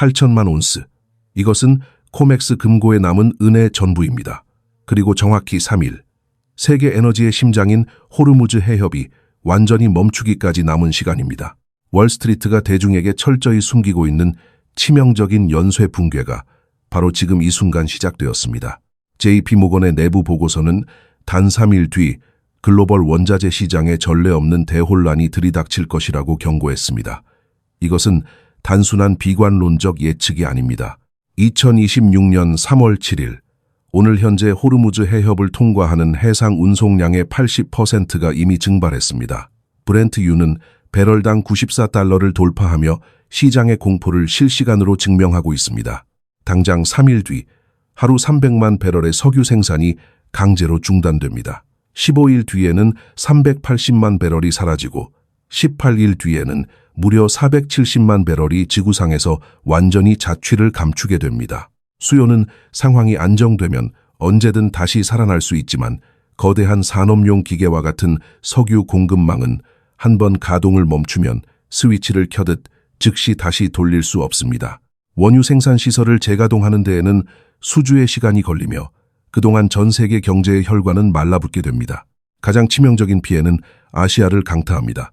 8천만 온스. 이것은 코맥스 금고에 남은 은의 전부입니다. 그리고 정확히 3일, 세계 에너지의 심장인 호르무즈 해협이 완전히 멈추기까지 남은 시간입니다. 월스트리트가 대중에게 철저히 숨기고 있는 치명적인 연쇄 붕괴가 바로 지금 이 순간 시작되었습니다. JP모건의 내부 보고서는 단 3일 뒤 글로벌 원자재 시장에 전례 없는 대혼란이 들이닥칠 것이라고 경고했습니다. 이것은 단순한 비관론적 예측이 아닙니다. 2026년 3월 7일, 오늘 현재 호르무즈 해협을 통과하는 해상 운송량의 80%가 이미 증발했습니다. 브렌트유는 배럴당 94달러를 돌파하며 시장의 공포를 실시간으로 증명하고 있습니다. 당장 3일 뒤 하루 300만 배럴의 석유 생산이 강제로 중단됩니다. 15일 뒤에는 380만 배럴이 사라지고 18일 뒤에는 무려 470만 배럴이 지구상에서 완전히 자취를 감추게 됩니다. 수요는 상황이 안정되면 언제든 다시 살아날 수 있지만 거대한 산업용 기계와 같은 석유 공급망은 한번 가동을 멈추면 스위치를 켜듯 즉시 다시 돌릴 수 없습니다. 원유 생산 시설을 재가동하는 데에는 수주의 시간이 걸리며 그동안 전 세계 경제의 혈관은 말라붙게 됩니다. 가장 치명적인 피해는 아시아를 강타합니다.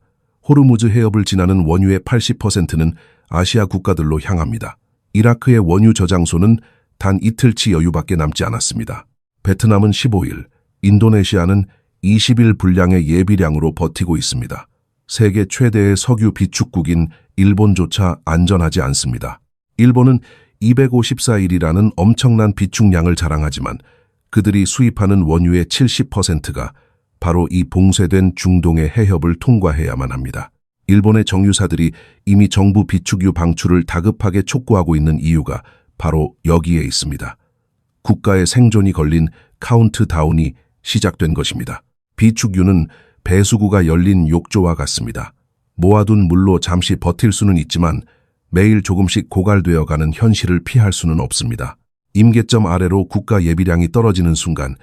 호르무즈 해협을 지나는 원유의 80%는 아시아 국가들로 향합니다. 이라크의 원유 저장소는 단 이틀치 여유밖에 남지 않았습니다. 베트남은 15일, 인도네시아는 20일 분량의 예비량으로 버티고 있습니다. 세계 최대의 석유 비축국인 일본조차 안전하지 않습니다. 일본은 254일이라는 엄청난 비축량을 자랑하지만 그들이 수입하는 원유의 70%가 바로 이 봉쇄된 중동의 해협을 통과해야만 합니다. 일본의 정유사들이 이미 정부 비축유 방출을 다급하게 촉구하고 있는 이유가 바로 여기에 있습니다. 국가의 생존이 걸린 카운트다운이 시작된 것입니다. 비축유는 배수구가 열린 욕조와 같습니다. 모아둔 물로 잠시 버틸 수는 있지만 매일 조금씩 고갈되어 가는 현실을 피할 수는 없습니다. 임계점 아래로 국가 예비량이 떨어지는 순간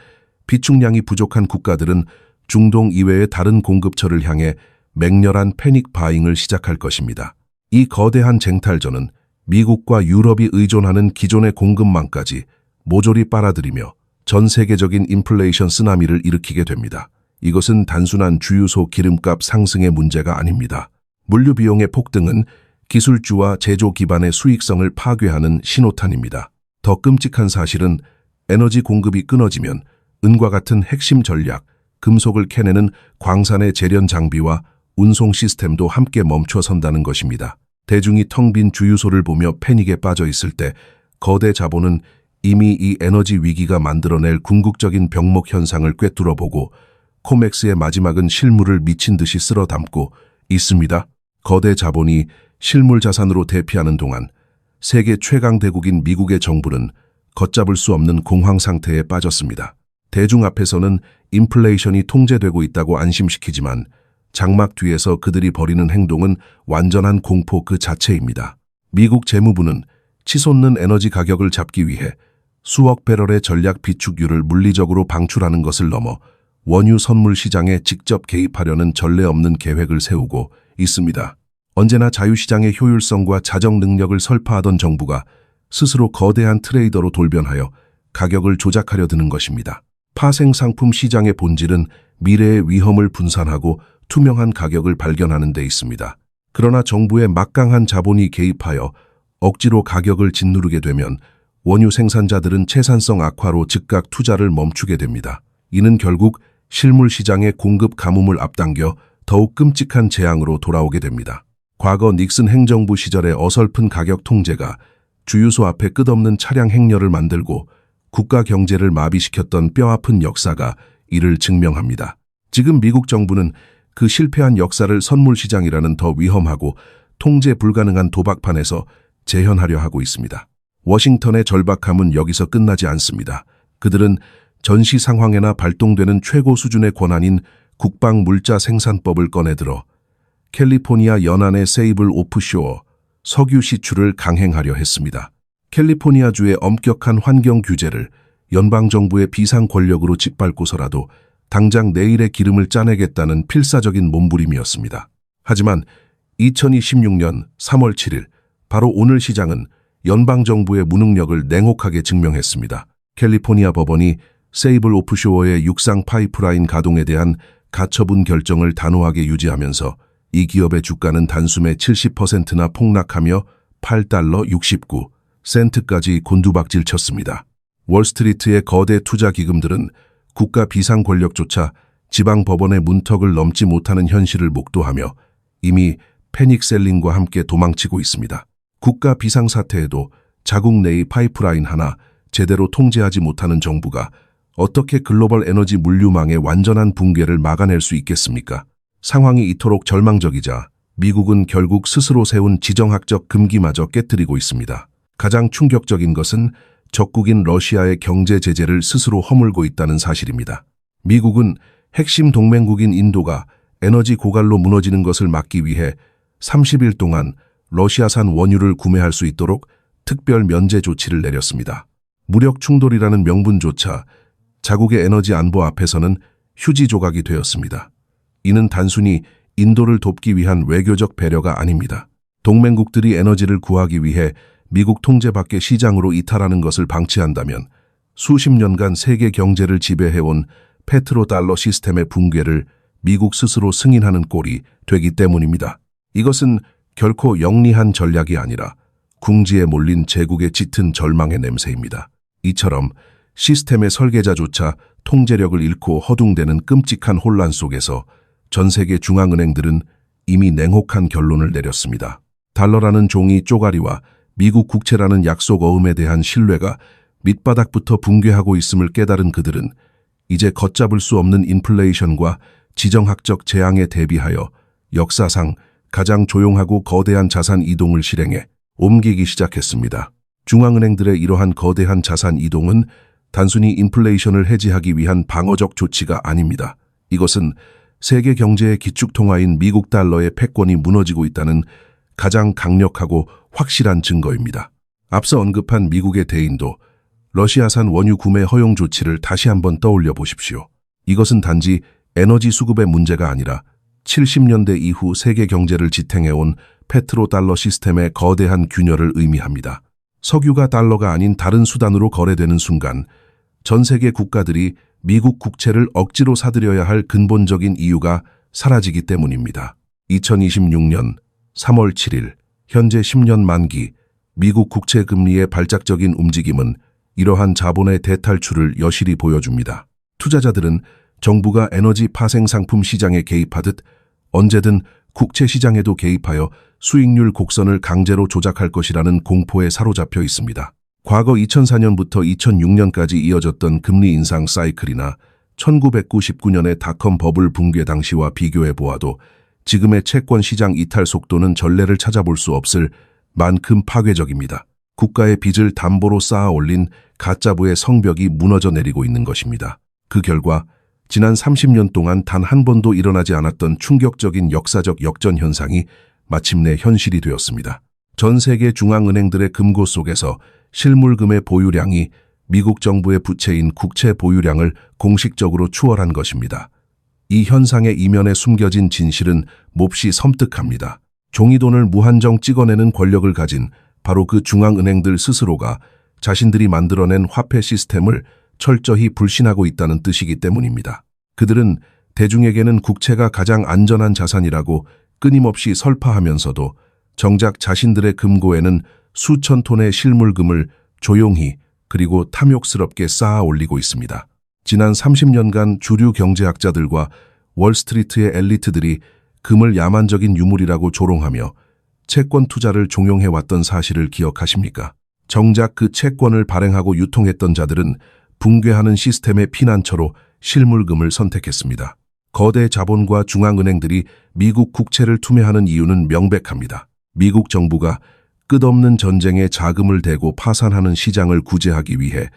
비축량이 부족한 국가들은 중동 이외의 다른 공급처를 향해 맹렬한 패닉 바잉을 시작할 것입니다. 이 거대한 쟁탈전은 미국과 유럽이 의존하는 기존의 공급망까지 모조리 빨아들이며 전 세계적인 인플레이션 쓰나미를 일으키게 됩니다. 이것은 단순한 주유소 기름값 상승의 문제가 아닙니다. 물류 비용의 폭등은 기술주와 제조 기반의 수익성을 파괴하는 신호탄입니다. 더 끔찍한 사실은 에너지 공급이 끊어지면 은과 같은 핵심 전략, 금속을 캐내는 광산의 재련 장비와 운송 시스템도 함께 멈춰선다는 것입니다. 대중이 텅 빈 주유소를 보며 패닉에 빠져 있을 때 거대 자본은 이미 이 에너지 위기가 만들어낼 궁극적인 병목 현상을 꿰뚫어보고 코맥스의 마지막은 실물을 미친 듯이 쓸어 담고 있습니다. 거대 자본이 실물 자산으로 대피하는 동안 세계 최강 대국인 미국의 정부는 걷잡을 수 없는 공황 상태에 빠졌습니다. 대중 앞에서는 인플레이션이 통제되고 있다고 안심시키지만 장막 뒤에서 그들이 벌이는 행동은 완전한 공포 그 자체입니다. 미국 재무부는 치솟는 에너지 가격을 잡기 위해 수억 배럴의 전략 비축유를 물리적으로 방출하는 것을 넘어 원유 선물 시장에 직접 개입하려는 전례 없는 계획을 세우고 있습니다. 언제나 자유시장의 효율성과 자정 능력을 설파하던 정부가 스스로 거대한 트레이더로 돌변하여 가격을 조작하려 드는 것입니다. 파생상품 시장의 본질은 미래의 위험을 분산하고 투명한 가격을 발견하는 데 있습니다. 그러나 정부의 막강한 자본이 개입하여 억지로 가격을 짓누르게 되면 원유 생산자들은 채산성 악화로 즉각 투자를 멈추게 됩니다. 이는 결국 실물 시장의 공급 가뭄을 앞당겨 더욱 끔찍한 재앙으로 돌아오게 됩니다. 과거 닉슨 행정부 시절의 어설픈 가격 통제가 주유소 앞에 끝없는 차량 행렬을 만들고 국가 경제를 마비시켰던 뼈아픈 역사가 이를 증명합니다. 지금 미국 정부는 그 실패한 역사를 선물시장이라는 더 위험하고 통제 불가능한 도박판에서 재현하려 하고 있습니다. 워싱턴의 절박함은 여기서 끝나지 않습니다. 그들은 전시 상황에나 발동되는 최고 수준의 권한인 국방 물자 생산법을 꺼내들어 캘리포니아 연안의 세이블 오프쇼어 석유 시추를 강행하려 했습니다. 캘리포니아주의 엄격한 환경 규제를 연방정부의 비상 권력으로 짓밟고서라도 당장 내일의 기름을 짜내겠다는 필사적인 몸부림이었습니다. 하지만 2026년 3월 7일 바로 오늘 시장은 연방정부의 무능력을 냉혹하게 증명했습니다. 캘리포니아 법원이 세이블 오프쇼어의 육상 파이프라인 가동에 대한 가처분 결정을 단호하게 유지하면서 이 기업의 주가는 단숨에 70%나 폭락하며 $8 69센트까지 곤두박질 쳤습니다. 월스트리트의 거대 투자 기금들은 국가 비상 권력조차 지방 법원의 문턱을 넘지 못하는 현실을 목도하며 이미 패닉셀링과 함께 도망치고 있습니다. 국가 비상사태에도 자국 내의 파이프라인 하나 제대로 통제하지 못하는 정부가 어떻게 글로벌 에너지 물류망의 완전한 붕괴를 막아낼 수 있겠습니까? 상황이 이토록 절망적이자 미국은 결국 스스로 세운 지정학적 금기마저 깨뜨리고 있습니다. 가장 충격적인 것은 적국인 러시아의 경제 제재를 스스로 허물고 있다는 사실입니다. 미국은 핵심 동맹국인 인도가 에너지 고갈로 무너지는 것을 막기 위해 30일 동안 러시아산 원유를 구매할 수 있도록 특별 면제 조치를 내렸습니다. 무력 충돌이라는 명분조차 자국의 에너지 안보 앞에서는 휴지 조각이 되었습니다. 이는 단순히 인도를 돕기 위한 외교적 배려가 아닙니다. 동맹국들이 에너지를 구하기 위해 미국 통제 밖의 시장으로 이탈하는 것을 방치한다면 수십 년간 세계 경제를 지배해온 페트로달러 시스템의 붕괴를 미국 스스로 승인하는 꼴이 되기 때문입니다. 이것은 결코 영리한 전략이 아니라 궁지에 몰린 제국의 짙은 절망의 냄새입니다. 이처럼 시스템의 설계자조차 통제력을 잃고 허둥대는 끔찍한 혼란 속에서 전 세계 중앙은행들은 이미 냉혹한 결론을 내렸습니다. 달러라는 종이 쪼가리와 미국 국채라는 약속 어음에 대한 신뢰가 밑바닥부터 붕괴하고 있음을 깨달은 그들은 이제 걷잡을 수 없는 인플레이션과 지정학적 재앙에 대비하여 역사상 가장 조용하고 거대한 자산 이동을 실행해 옮기기 시작했습니다. 중앙은행들의 이러한 거대한 자산 이동은 단순히 인플레이션을 해지하기 위한 방어적 조치가 아닙니다. 이것은 세계 경제의 기축통화인 미국 달러의 패권이 무너지고 있다는 가장 강력하고 확실한 증거입니다. 앞서 언급한 미국의 대인도 러시아산 원유 구매 허용 조치를 다시 한번 떠올려 보십시오. 이것은 단지 에너지 수급의 문제가 아니라 70년대 이후 세계 경제를 지탱해온 페트로달러 시스템의 거대한 균열을 의미합니다. 석유가 달러가 아닌 다른 수단으로 거래되는 순간 전 세계 국가들이 미국 국채를 억지로 사들여야 할 근본적인 이유가 사라지기 때문입니다. 2026년 3월 7일 현재 10년 만기 미국 국채 금리의 발작적인 움직임은 이러한 자본의 대탈출을 여실히 보여줍니다. 투자자들은 정부가 에너지 파생 상품 시장에 개입하듯 언제든 국채 시장에도 개입하여 수익률 곡선을 강제로 조작할 것이라는 공포에 사로잡혀 있습니다. 과거 2004년부터 2006년까지 이어졌던 금리 인상 사이클이나 1999년의 닷컴 버블 붕괴 당시와 비교해 보아도 지금의 채권 시장 이탈 속도는 전례를 찾아볼 수 없을 만큼 파괴적입니다. 국가의 빚을 담보로 쌓아 올린 가짜부의 성벽이 무너져 내리고 있는 것입니다. 그 결과 지난 30년 동안 단 한 번도 일어나지 않았던 충격적인 역사적 역전 현상이 마침내 현실이 되었습니다. 전 세계 중앙은행들의 금고 속에서 실물금의 보유량이 미국 정부의 부채인 국채 보유량을 공식적으로 추월한 것입니다. 이 현상의 이면에 숨겨진 진실은 몹시 섬뜩합니다. 종이돈을 무한정 찍어내는 권력을 가진 바로 그 중앙은행들 스스로가 자신들이 만들어낸 화폐 시스템을 철저히 불신하고 있다는 뜻이기 때문입니다. 그들은 대중에게는 국채가 가장 안전한 자산이라고 끊임없이 설파하면서도 정작 자신들의 금고에는 수천 톤의 실물금을 조용히 그리고 탐욕스럽게 쌓아 올리고 있습니다. 지난 30년간 주류 경제학자들과 월스트리트의 엘리트들이 금을 야만적인 유물이라고 조롱하며 채권 투자를 종용해왔던 사실을 기억하십니까? 정작 그 채권을 발행하고 유통했던 자들은 붕괴하는 시스템의 피난처로 실물금을 선택했습니다. 거대 자본과 중앙은행들이 미국 국채를 투매하는 이유는 명백합니다. 미국 정부가 끝없는 전쟁에 자금을 대고 파산하는 시장을 구제하기 위해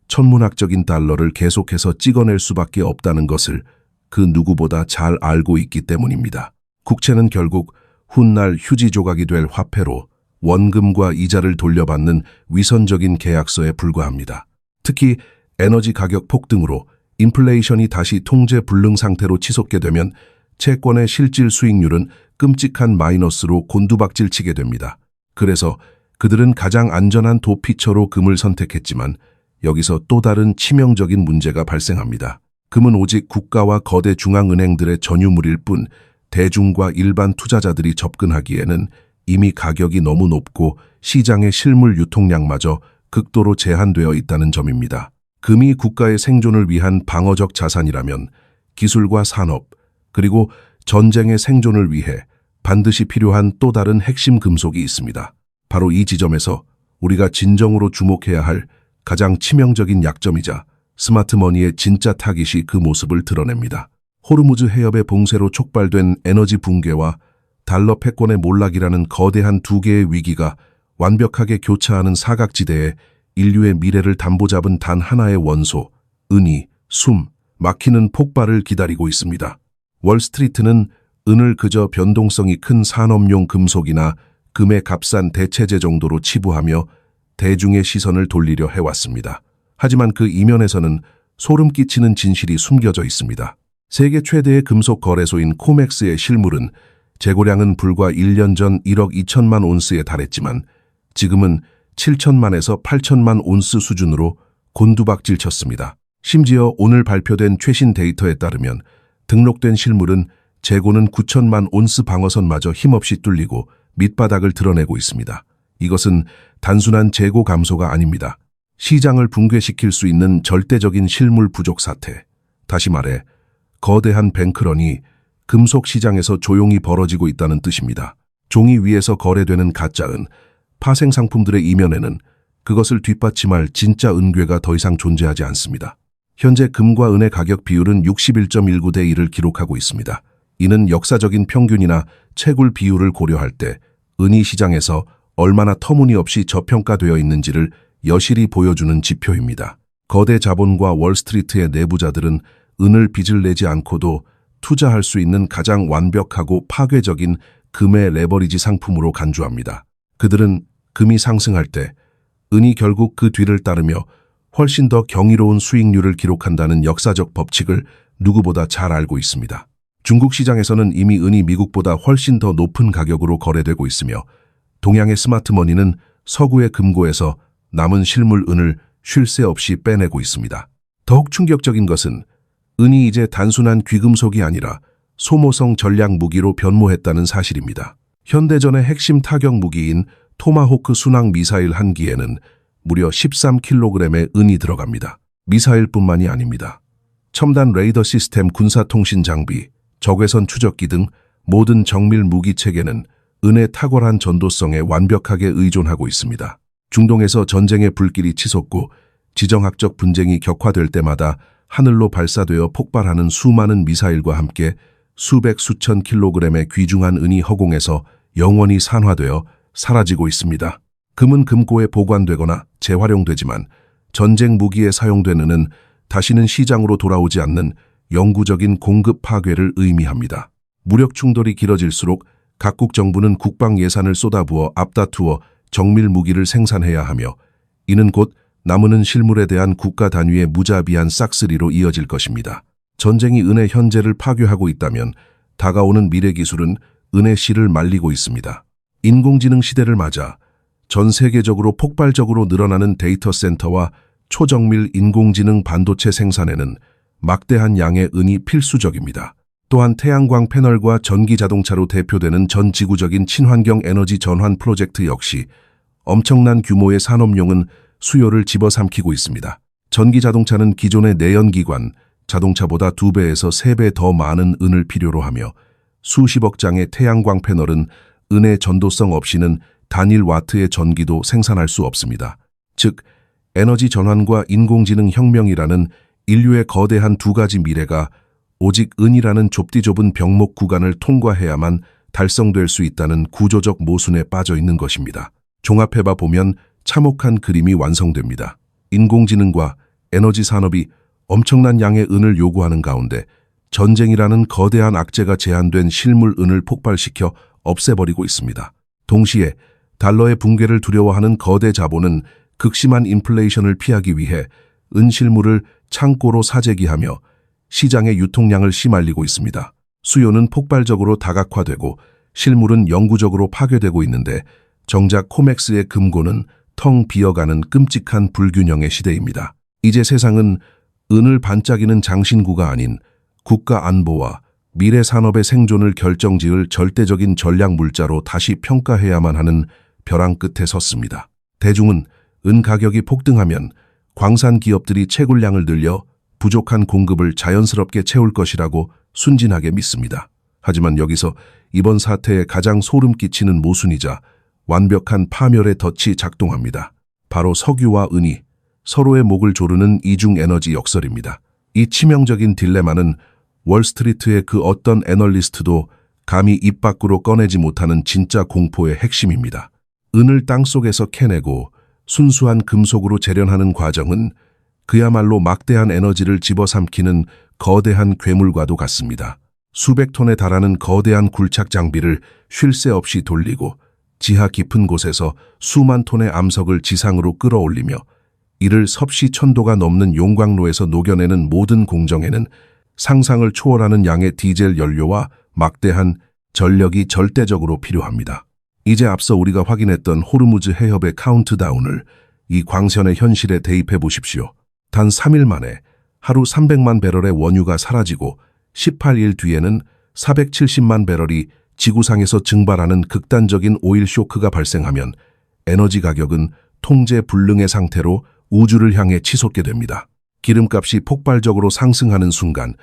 천문학적인 달러를 계속해서 찍어낼 수밖에 없다는 것을 그 누구보다 잘 알고 있기 때문입니다. 국채는 결국 훗날 휴지 조각이 될 화폐로 원금과 이자를 돌려받는 위선적인 계약서에 불과합니다. 특히 에너지 가격 폭등으로 인플레이션이 다시 통제 불능 상태로 치솟게 되면 채권의 실질 수익률은 끔찍한 마이너스로 곤두박질 치게 됩니다. 그래서 그들은 가장 안전한 도피처로 금을 선택했지만 여기서 또 다른 치명적인 문제가 발생합니다. 금은 오직 국가와 거대 중앙은행들의 전유물일 뿐 대중과 일반 투자자들이 접근하기에는 이미 가격이 너무 높고 시장의 실물 유통량마저 극도로 제한되어 있다는 점입니다. 금이 국가의 생존을 위한 방어적 자산이라면 기술과 산업, 그리고 전쟁의 생존을 위해 반드시 필요한 또 다른 핵심 금속이 있습니다. 바로 이 지점에서 우리가 진정으로 주목해야 할 가장 치명적인 약점이자 스마트머니의 진짜 타깃이 그 모습을 드러냅니다. 호르무즈 해협의 봉쇄로 촉발된 에너지 붕괴와 달러 패권의 몰락이라는 거대한 두 개의 위기가 완벽하게 교차하는 사각지대에 인류의 미래를 담보잡은 단 하나의 원소, 은이 막히는 폭발을 기다리고 있습니다. 월스트리트는 은을 그저 변동성이 큰 산업용 금속이나 금의 값싼 대체재 정도로 치부하며 대중의 시선을 돌리려 해왔습니다. 하지만 그 이면에서는 소름 끼치는 진실이 숨겨져 있습니다. 세계 최대의 금속 거래소인 코맥스의 실물은 재고량은 불과 1년 전 1억 2천만 온스에 달했지만 지금은 7천만에서 8천만 온스 수준으로 곤두박질 쳤습니다. 심지어 오늘 발표된 최신 데이터에 따르면 등록된 실물은 재고는 9천만 온스 방어선마저 힘없이 뚫리고 밑바닥을 드러내고 있습니다. 이것은 단순한 재고 감소가 아닙니다. 시장을 붕괴시킬 수 있는 절대적인 실물 부족 사태. 다시 말해 거대한 뱅크런이 금속 시장에서 조용히 벌어지고 있다는 뜻입니다. 종이 위에서 거래되는 가짜은, 파생 상품들의 이면에는 그것을 뒷받침할 진짜 은괴가 더 이상 존재하지 않습니다. 현재 금과 은의 가격 비율은 61.19대 1을 기록하고 있습니다. 이는 역사적인 평균이나 채굴 비율을 고려할 때 은이 시장에서 얼마나 터무니없이 저평가되어 있는지를 여실히 보여주는 지표입니다. 거대 자본과 월스트리트의 내부자들은 은을 빚을 내지 않고도 투자할 수 있는 가장 완벽하고 파괴적인 금의 레버리지 상품으로 간주합니다. 그들은 금이 상승할 때 은이 결국 그 뒤를 따르며 훨씬 더 경이로운 수익률을 기록한다는 역사적 법칙을 누구보다 잘 알고 있습니다. 중국 시장에서는 이미 은이 미국보다 훨씬 더 높은 가격으로 거래되고 있으며 동양의 스마트머니는 서구의 금고에서 남은 실물 은을 쉴 새 없이 빼내고 있습니다. 더욱 충격적인 것은 은이 이제 단순한 귀금속이 아니라 소모성 전략 무기로 변모했다는 사실입니다. 현대전의 핵심 타격 무기인 토마호크 순항 미사일 한 기에는 무려 13kg의 은이 들어갑니다. 미사일뿐만이 아닙니다. 첨단 레이더 시스템, 군사통신 장비, 적외선 추적기 등 모든 정밀 무기 체계는 은의 탁월한 전도성에 완벽하게 의존하고 있습니다. 중동에서 전쟁의 불길이 치솟고 지정학적 분쟁이 격화될 때마다 하늘로 발사되어 폭발하는 수많은 미사일과 함께 수백 수천 킬로그램의 귀중한 은이 허공에서 영원히 산화되어 사라지고 있습니다. 금은 금고에 보관되거나 재활용되지만 전쟁 무기에 사용된 은은 다시는 시장으로 돌아오지 않는 영구적인 공급 파괴를 의미합니다. 무력 충돌이 길어질수록 각국 정부는 국방 예산을 쏟아부어 앞다투어 정밀 무기를 생산해야 하며 이는 곧 남은 실물에 대한 국가 단위의 무자비한 싹쓸이로 이어질 것입니다. 전쟁이 은의 현재를 파괴하고 있다면 다가오는 미래 기술은 은의 실을 말리고 있습니다. 인공지능 시대를 맞아 전 세계적으로 폭발적으로 늘어나는 데이터 센터와 초정밀 인공지능 반도체 생산에는 막대한 양의 은이 필수적입니다. 또한 태양광 패널과 전기 자동차로 대표되는 전 지구적인 친환경 에너지 전환 프로젝트 역시 엄청난 규모의 산업용은 수요를 집어삼키고 있습니다. 전기 자동차는 기존의 내연기관, 자동차보다 2배에서 3배 더 많은 은을 필요로 하며 수십억 장의 태양광 패널은 은의 전도성 없이는 단일 와트의 전기도 생산할 수 없습니다. 즉, 에너지 전환과 인공지능 혁명이라는 인류의 거대한 두 가지 미래가 오직 은이라는 좁디좁은 병목 구간을 통과해야만 달성될 수 있다는 구조적 모순에 빠져 있는 것입니다. 종합해봐 보면 참혹한 그림이 완성됩니다. 인공지능과 에너지 산업이 엄청난 양의 은을 요구하는 가운데 전쟁이라는 거대한 악재가 제한된 실물 은을 폭발시켜 없애버리고 있습니다. 동시에 달러의 붕괴를 두려워하는 거대 자본은 극심한 인플레이션을 피하기 위해 은 실물을 창고로 사재기하며 시장의 유통량을 심알리고 있습니다. 수요는 폭발적으로 다각화되고 실물은 영구적으로 파괴되고 있는데 정작 코맥스의 금고는 텅 비어가는 끔찍한 불균형의 시대입니다. 이제 세상은 은을 반짝이는 장신구가 아닌 국가 안보와 미래 산업의 생존을 결정지을 절대적인 전략 물자로 다시 평가해야만 하는 벼랑 끝에 섰습니다. 대중은 은 가격이 폭등하면 광산 기업들이 채굴량을 늘려 부족한 공급을 자연스럽게 채울 것이라고 순진하게 믿습니다. 하지만 여기서 이번 사태에 가장 소름 끼치는 모순이자 완벽한 파멸의 덫이 작동합니다. 바로 석유와 은이 서로의 목을 조르는 이중 에너지 역설입니다. 이 치명적인 딜레마는 월스트리트의 그 어떤 애널리스트도 감히 입 밖으로 꺼내지 못하는 진짜 공포의 핵심입니다. 은을 땅속에서 캐내고 순수한 금속으로 재련하는 과정은 그야말로 막대한 에너지를 집어삼키는 거대한 괴물과도 같습니다. 수백 톤에 달하는 거대한 굴착 장비를 쉴 새 없이 돌리고 지하 깊은 곳에서 수만 톤의 암석을 지상으로 끌어올리며 이를 섭씨 1000도가 넘는 용광로에서 녹여내는 모든 공정에는 상상을 초월하는 양의 디젤 연료와 막대한 전력이 절대적으로 필요합니다. 이제 앞서 우리가 확인했던 호르무즈 해협의 카운트다운을 이 광선의 현실에 대입해 보십시오. 단 3일 만에 하루 300만 배럴의 원유가 사라지고 18일 뒤에는 470만 배럴이 지구상에서 증발하는 극단적인 오일 쇼크가 발생하면 에너지 가격은 통제 불능의 상태로 우주를 향해 치솟게 됩니다. 기름값이 폭발적으로 상승하는 순간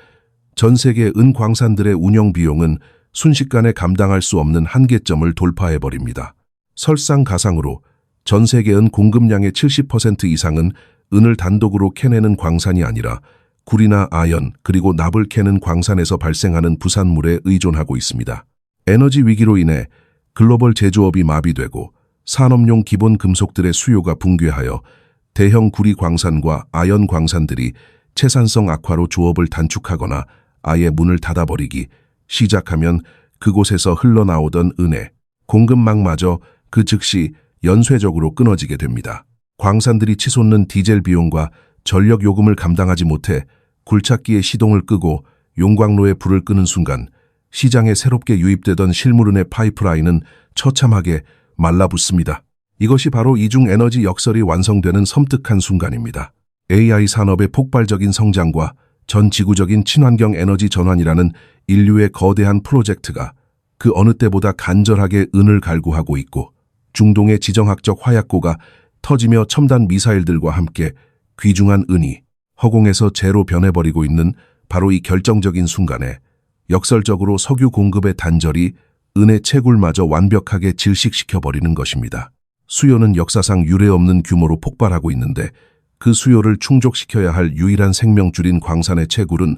전 세계 은 광산들의 운영 비용은 순식간에 감당할 수 없는 한계점을 돌파해버립니다. 설상가상으로 전 세계 은 공급량의 70% 이상은 은을 단독으로 캐내는 광산이 아니라 구리나 아연 그리고 납을 캐는 광산에서 발생하는 부산물에 의존하고 있습니다. 에너지 위기로 인해 글로벌 제조업이 마비되고 산업용 기본 금속들의 수요가 붕괴하여 대형 구리 광산과 아연 광산들이 채산성 악화로 조업을 단축하거나 아예 문을 닫아버리기 시작하면 그곳에서 흘러나오던 은의 공급망마저 그 즉시 연쇄적으로 끊어지게 됩니다. 광산들이 치솟는 디젤 비용과 전력 요금을 감당하지 못해 굴착기의 시동을 끄고 용광로에 불을 끄는 순간 시장에 새롭게 유입되던 실물은의 파이프라인은 처참하게 말라붙습니다. 이것이 바로 이중 에너지 역설이 완성되는 섬뜩한 순간입니다. AI 산업의 폭발적인 성장과 전 지구적인 친환경 에너지 전환이라는 인류의 거대한 프로젝트가 그 어느 때보다 간절하게 은을 갈구하고 있고 중동의 지정학적 화약고가 터지며 첨단 미사일들과 함께 귀중한 은이 허공에서 재로 변해버리고 있는 바로 이 결정적인 순간에 역설적으로 석유 공급의 단절이 은의 채굴마저 완벽하게 질식시켜버리는 것입니다. 수요는 역사상 유례없는 규모로 폭발하고 있는데 그 수요를 충족시켜야 할 유일한 생명줄인 광산의 채굴은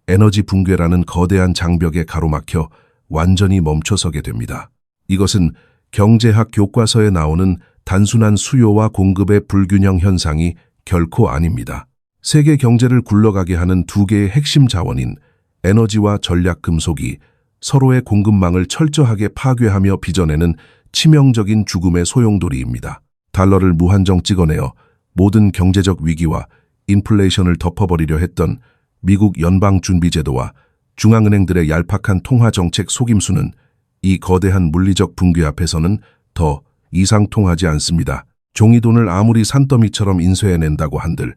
에너지 붕괴라는 거대한 장벽에 가로막혀 완전히 멈춰서게 됩니다. 이것은 경제학 교과서에 나오는 단순한 수요와 공급의 불균형 현상이 결코 아닙니다. 세계 경제를 굴러가게 하는 두 개의 핵심 자원인 에너지와 전략 금속이 서로의 공급망을 철저하게 파괴하며 빚어내는 치명적인 죽음의 소용돌이입니다. 달러를 무한정 찍어내어 모든 경제적 위기와 인플레이션을 덮어버리려 했던 미국 연방준비제도와 중앙은행들의 얄팍한 통화정책 속임수는 이 거대한 물리적 붕괴 앞에서는 더 이상 통하지 않습니다. 종이돈을 아무리 산더미처럼 인쇄해낸다고 한들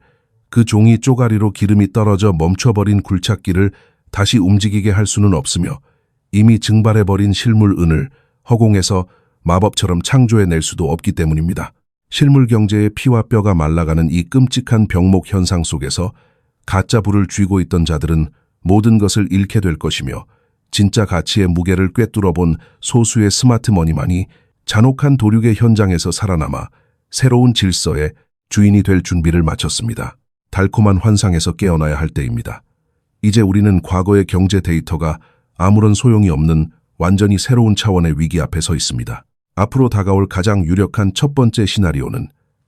그 종이 쪼가리로 기름이 떨어져 멈춰버린 굴착기를 다시 움직이게 할 수는 없으며 이미 증발해버린 실물 은을 허공에서 마법처럼 창조해낼 수도 없기 때문입니다. 실물 경제의 피와 뼈가 말라가는 이 끔찍한 병목 현상 속에서 가짜 부를 쥐고 있던 자들은 모든 것을 잃게 될 것이며 진짜 가치의 무게를 꿰뚫어본 소수의 스마트머니만이 잔혹한 도륙의 현장에서 살아남아 새로운 질서의 주인이 될 준비를 마쳤습니다. 달콤한 환상에서 깨어나야 할 때입니다. 이제 우리는 과거의 경제 데이터가 아무런 소용이 없는 완전히 새로운 차원의 위기 앞에 서 있습니다. 앞으로 다가올 가장 유력한 첫 번째 시나리오는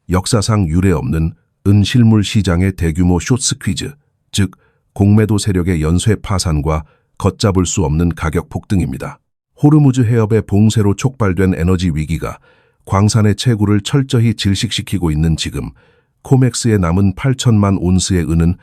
역사상 유례없는 은실물 시장의 대규모 숏스퀴즈, 즉 공매도 세력의 연쇄 파산과 걷잡을 수 없는 가격 폭등입니다. 호르무즈 해협의 봉쇄로 촉발된 에너지 위기가 광산의 채굴을 철저히 질식시키고 있는 지금 코맥스에 남은 8천만 온스의 은은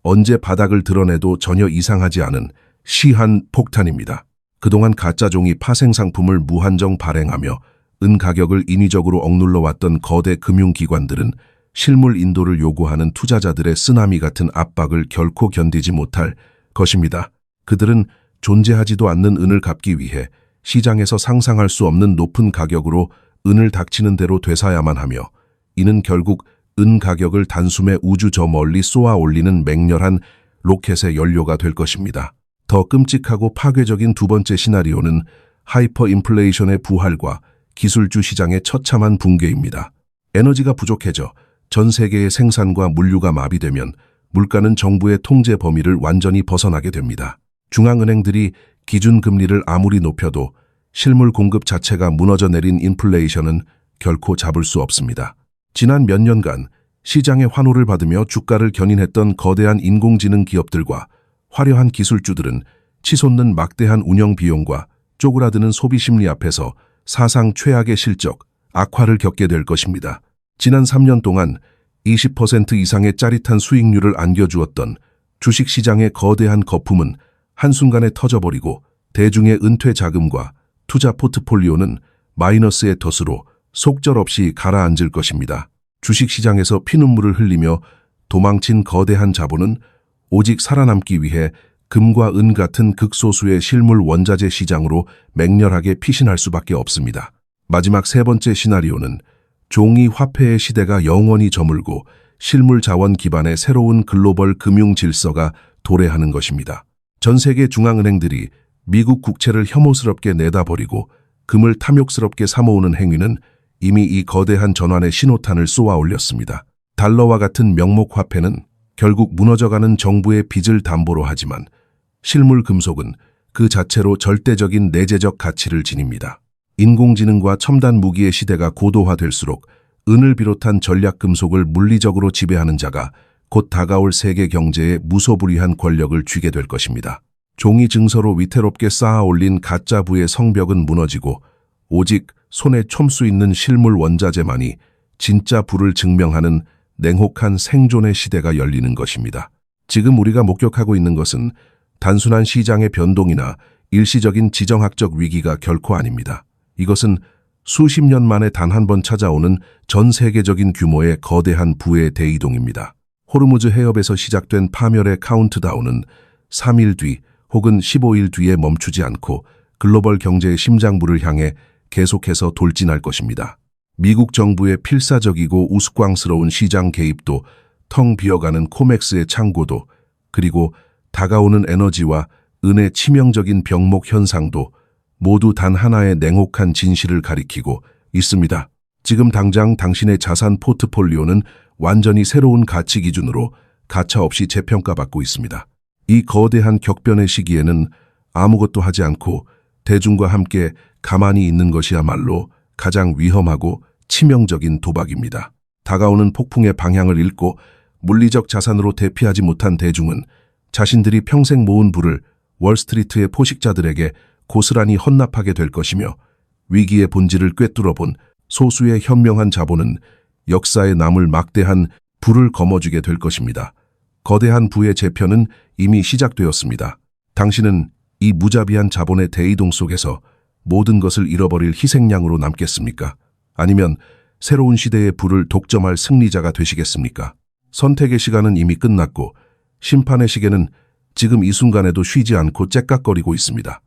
언제 바닥을 드러내도 전혀 이상하지 않은 시한 폭탄입니다. 그동안 가짜종이 파생 상품을 무한정 발행하며 은 가격을 인위적으로 억눌러 왔던 거대 금융기관들은 실물 인도를 요구하는 투자자들의 쓰나미 같은 압박을 결코 견디지 못할 것입니다. 그들은 존재하지도 않는 은을 갚기 위해 시장에서 상상할 수 없는 높은 가격으로 은을 닥치는 대로 되사야만 하며, 이는 결국 은 가격을 단숨에 우주 저 멀리 쏘아 올리는 맹렬한 로켓의 연료가 될 것입니다. 더 끔찍하고 파괴적인 두 번째 시나리오는 하이퍼 인플레이션의 부활과 기술주 시장의 처참한 붕괴입니다. 에너지가 부족해져 전 세계의 생산과 물류가 마비되면 물가는 정부의 통제 범위를 완전히 벗어나게 됩니다. 중앙은행들이 기준금리를 아무리 높여도 실물 공급 자체가 무너져 내린 인플레이션은 결코 잡을 수 없습니다. 지난 몇 년간 시장의 환호를 받으며 주가를 견인했던 거대한 인공지능 기업들과 화려한 기술주들은 치솟는 막대한 운영 비용과 쪼그라드는 소비 심리 앞에서 사상 최악의 실적, 악화를 겪게 될 것입니다. 지난 3년 동안 20% 이상의 짜릿한 수익률을 안겨주었던 주식시장의 거대한 거품은 한순간에 터져버리고 대중의 은퇴 자금과 투자 포트폴리오는 마이너스의 덫으로 속절없이 가라앉을 것입니다. 주식시장에서 피눈물을 흘리며 도망친 거대한 자본은 오직 살아남기 위해 금과 은 같은 극소수의 실물 원자재 시장으로 맹렬하게 피신할 수밖에 없습니다. 마지막 세 번째 시나리오는 종이 화폐의 시대가 영원히 저물고 실물 자원 기반의 새로운 글로벌 금융 질서가 도래하는 것입니다. 전 세계 중앙은행들이 미국 국채를 혐오스럽게 내다버리고 금을 탐욕스럽게 사모으는 행위는 이미 이 거대한 전환의 신호탄을 쏘아 올렸습니다. 달러와 같은 명목 화폐는 결국 무너져가는 정부의 빚을 담보로 하지만 실물 금속은 그 자체로 절대적인 내재적 가치를 지닙니다. 인공지능과 첨단 무기의 시대가 고도화될수록 은을 비롯한 전략 금속을 물리적으로 지배하는 자가 곧 다가올 세계 경제에 무소불위한 권력을 쥐게 될 것입니다. 종이 증서로 위태롭게 쌓아 올린 가짜 부의 성벽은 무너지고 오직 손에 쫌수 있는 실물 원자재만이 진짜 부를 증명하는 냉혹한 생존의 시대가 열리는 것입니다. 지금 우리가 목격하고 있는 것은 단순한 시장의 변동이나 일시적인 지정학적 위기가 결코 아닙니다. 이것은 수십 년 만에 단 한 번 찾아오는 전 세계적인 규모의 거대한 부의 대이동입니다. 호르무즈 해협에서 시작된 파멸의 카운트다운은 3일 뒤 혹은 15일 뒤에 멈추지 않고 글로벌 경제의 심장부를 향해 계속해서 돌진할 것입니다. 미국 정부의 필사적이고 우스꽝스러운 시장 개입도, 텅 비어가는 코맥스의 창고도, 그리고 다가오는 에너지와 은의 치명적인 병목 현상도 모두 단 하나의 냉혹한 진실을 가리키고 있습니다. 지금 당장 당신의 자산 포트폴리오는 완전히 새로운 가치 기준으로 가차없이 재평가받고 있습니다. 이 거대한 격변의 시기에는 아무것도 하지 않고 대중과 함께 가만히 있는 것이야말로 가장 위험하고 치명적인 도박입니다. 다가오는 폭풍의 방향을 잃고 물리적 자산으로 대피하지 못한 대중은 자신들이 평생 모은 부를 월스트리트의 포식자들에게 고스란히 헌납하게 될 것이며, 위기의 본질을 꿰뚫어본 소수의 현명한 자본은 역사에 남을 막대한 부를 거머쥐게 될 것입니다. 거대한 부의 재편은 이미 시작되었습니다. 당신은 이 무자비한 자본의 대이동 속에서 모든 것을 잃어버릴 희생양으로 남겠습니까? 아니면 새로운 시대의 부를 독점할 승리자가 되시겠습니까? 선택의 시간은 이미 끝났고 심판의 시계는 지금 이 순간에도 쉬지 않고 째깍거리고 있습니다.